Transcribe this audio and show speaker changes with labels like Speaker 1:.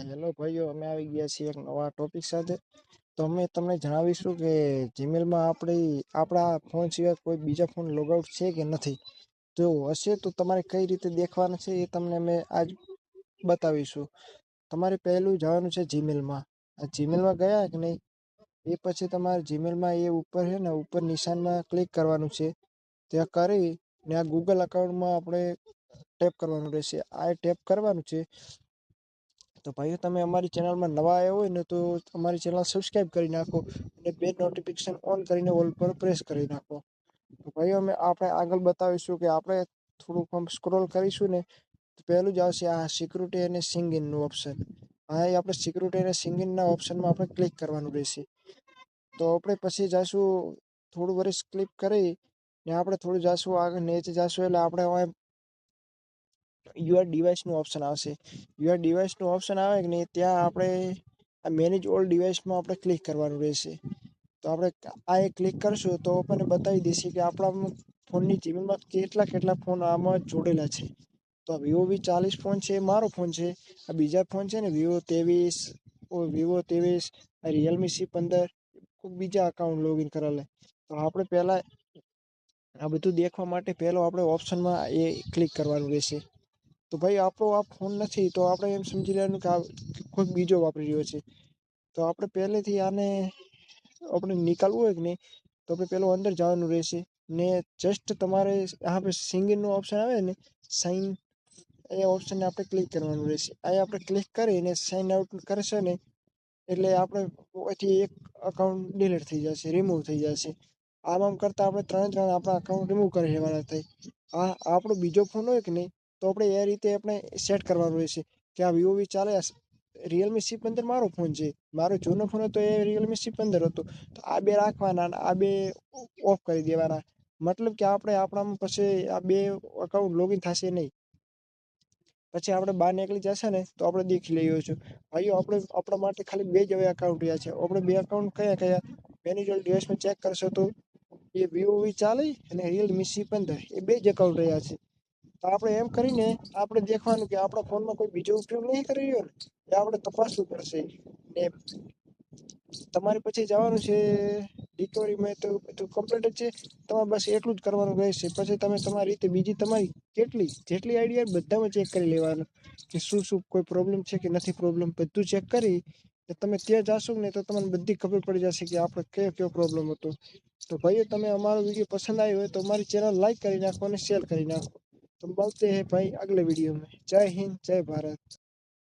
Speaker 1: Hello ભાઈઓ, અમે આવી ગયા છીએ એક નવા ટોપિક સાથે. તો અમે તમને જણાવીશું કે જીમેલમાં આપણા ફોન સિવાય કોઈ બીજા ફોન લોગઆઉટ છે કે નથી. જો હશે તો તમારે કઈ રીતે દેખવાના છે એ તમને અમે આજ બતાવીશું. તમારે પહેલું જવાનું છે જીમેલમાં. આ જીમેલમાં ગયા કે નહીં, એ પછી તમારે જીમેલમાં એ ઉપર છે ને, ઉપર નિશાનમાં ક્લિક કરવાનું છે. ત્યાં કરી ને આ ગૂગલ અકાઉન્ટમાં આપણે ટેપ કરવાનું રહેશે. આ ટેપ કરવાનું છે. તો ભાઈઓ, તમે અમારી ચેનલમાં નવા આવ્યા હોય ને તો અમારી ચેનલ સબસ્ક્રાઇબ કરી નાખો અને બે નોટિફિકેશન ઓન કરીને ઓલ પર પ્રેસ કરી નાખો. તો ભાઈઓ, આપણે આગળ બતાવીશું કે આપણે થોડુંક સ્ક્રોલ કરીશું ને તો પહેલું જ આવશે આ સિક્યુરિટી અને સિંગિનનું ઓપ્શન. હા, એ આપણે સિક્યુરિટી અને સિંગિનના ઓપ્શનમાં આપણે ક્લિક કરવાનું રહેશે. તો આપણે પછી જાશું થોડું વર્ષ ક્લિક કરી ને આપણે થોડું જાશું આગળ નીચે જાશું એટલે આપણે યુઆર ડિવાઇસનું ઓપ્શન આવશે. યુઆર ડિવાઇસનું ઓપ્શન આવે કે નહીં, ત્યાં આપણે આ મેનેજ ઓલ ડિવાઇસમાં આપણે ક્લિક કરવાનું રહેશે. તો આપણે આ એક ક્લિક કરશું તો આપણને બતાવી દેશે કે આપણા ફોનની જીમેલમાં કેટલા ફોન આમાં જોડેલા છે. તો વિવો V40 ફોન છે, મારો ફોન છે. આ બીજા ફોન છે ને વિવો 23, રિયલમી C15, બીજા અકાઉન્ટ લોગિન કરેલા. તો આપણે પહેલા આ બધું દેખવા માટે પહેલો આપણે ઓપ્શનમાં એ ક્લિક કરવાનું રહેશે. તો ભાઈ, આપણો આ ફોન નથી તો આપણે એમ સમજી લેવાનું કે આ કોઈ બીજો વાપરી રહ્યો છે. તો આપણે પહેલેથી આને આપણે નીકાળવું હોય કે નહીં, તો આપણે પહેલું અંદર જવાનું રહેશે ને જસ્ટ તમારે આપણે સિંગિનનું ઓપ્શન આવે ને, સાઇન, એ ઓપ્શનને આપણે ક્લિક કરવાનું રહેશે. આ આપણે ક્લિક કરીને સાઇન આઉટ કરશે ને એટલે આપણે પછી એક અકાઉન્ટ ડિલીટ થઈ જશે, રિમૂવ થઈ જશે. આમ કરતાં આપણે ત્રણ આપણા અકાઉન્ટ રિમૂવ કરી લેવાના થાય. આ આપણો બીજો ફોન હોય કે નહીં, તો આપણે એ રીતે આપણે સેટ કરવાનું રહેશે કે આ વિવો V40, રિયલમી C15 મારો ફોન છે. મારો જૂનો ફોન હતો એ રિયલમી C15 હતો. તો આ બે રાખવાના અને આ બે ઓફ કરી દેવાના. મતલબ કે આપણે આપણામાં પછી આ બે અકાઉન્ટ લોગિન થશે નહીં. પછી આપણે બહાર નીકળી જશે ને તો આપણે દેખી લઈએ છું. ભાઈઓ, આપણા માટે ખાલી બે જ હવે અકાઉન્ટ રહ્યા છે. આપણે બે અકાઉન્ટ કયા મેનેજલ ડિવાઇસમાં ચેક કરશો તો એ વિવો V40 અને રિયલમી C15 એ બે જ અકાઉન્ટ રહ્યા છે. તો આપણે એમ કરીને આપણે દેખવાનું કે આપણા ફોનમાં કોઈ બીજો ઉપયોગ નહીં કરી રહ્યો ને, એ આપણે તપાસવું પડશે. ને તમારે પછી જવાનું છે રિકવરીમાં, તો બધું કમ્પ્લીટ જ છે. તમારે બસ એટલું જ કરવાનું રહેશે. પછી તમે તમારી રીતે બીજી તમારી જેટલી આઈડિયા બધામાં ચેક કરી લેવાનું કે શું કોઈ પ્રોબ્લેમ છે કે નથી પ્રોબ્લેમ. બધું ચેક કરી તમે ત્યાં જાશો ને તો તમને બધી ખબર પડી જશે કે આપણે કયો પ્રોબ્લેમ હતો. તો ભાઈઓ, તમે અમારો વિડીયો પસંદ આવ્યો હોય તો અમારી ચેનલ લાઈક કરી નાખો અને શેર કરી નાખો. तो मिलते हैं भाई अगले वीडियो में। जय हिंद, जय भारत।